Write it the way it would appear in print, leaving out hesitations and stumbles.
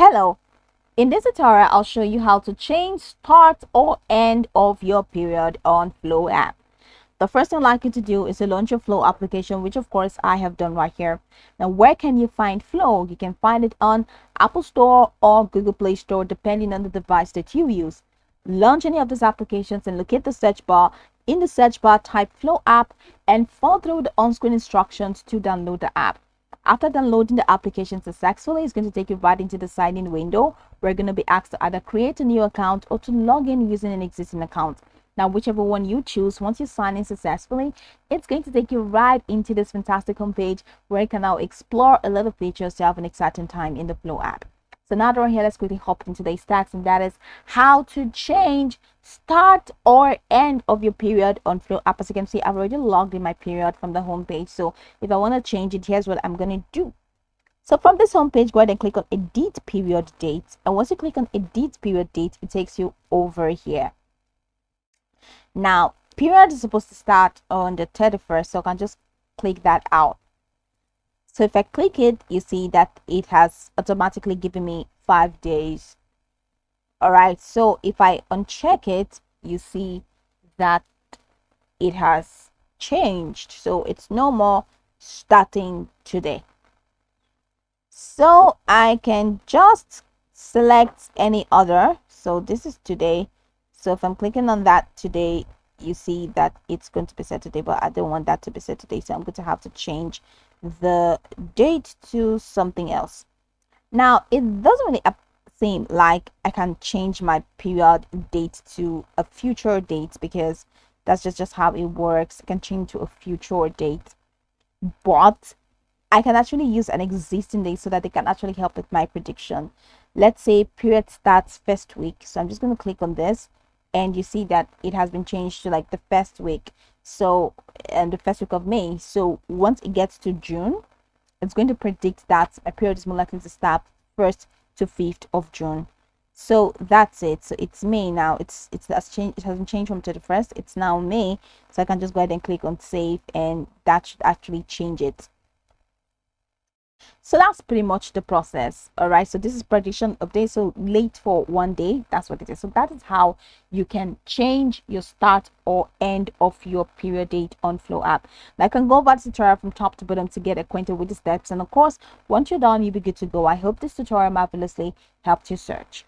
Hello, in this tutorial I'll show you how to change start or end of your period on Flo app. The first thing I'd like you to do is to launch your Flo application, which of course I have done right here. Now, where can you find Flo? You can find it on Apple Store or Google Play Store, depending on the device that you use. Launch any of these applications and locate the search bar. In the search bar, type Flo app and follow through the on-screen instructions to download the app. After downloading the application successfully, it's going to take you right into the sign-in window. We're going to be asked to either create a new account or to log in using an existing account. Now, whichever one you choose, once you sign in successfully, it's going to take you right into this fantastic homepage where you can now explore a lot of features to have an exciting time in the Flo app. So now that we're here, let's quickly hop into today's task, and that is how to change start or end of your period on Flo app. As you can see, I've already logged in my period from the home page. So if I want to change it, here's what I'm going to do. So from this home page, go ahead and click on edit period date. And once you click on edit period date, it takes you over here. Now, period is supposed to start on the 31st, so I can just click that out. So if I click it, you see that it has automatically given me 5 days. All right, so if I uncheck it, you see that it has changed. So it's no more starting today. So I can just select any other. So this is today. So if I'm clicking on that today, you see that it's going to be set today, but I don't want that to be set today. So I'm going to have to change the date to something else. Now, it doesn't really seem like I can change my period date to a future date, because that's just how it works. I can change to a future date, but I can actually use an existing date so that they can actually help with my prediction. Let's say period starts first week. So I'm just going to click on this, and you see that it has been changed to like the first week. So, and the first week of May. So once it gets to June, it's going to predict that my period is more likely to start 1st to 5th of June. So that's it. So it's May now. It has changed. It hasn't changed from 31st. It's now May. So I can just go ahead and click on save, and that should actually change it. So that's pretty much the process. All right, so this is prediction update, so late for 1 day. That's what it is. So that is how you can change your start or end of your period date on Flo app. Now I can go over the tutorial from top to bottom to get acquainted with the steps, and of course, once you're done, you'll be good to go. I hope this tutorial marvelously helped you search.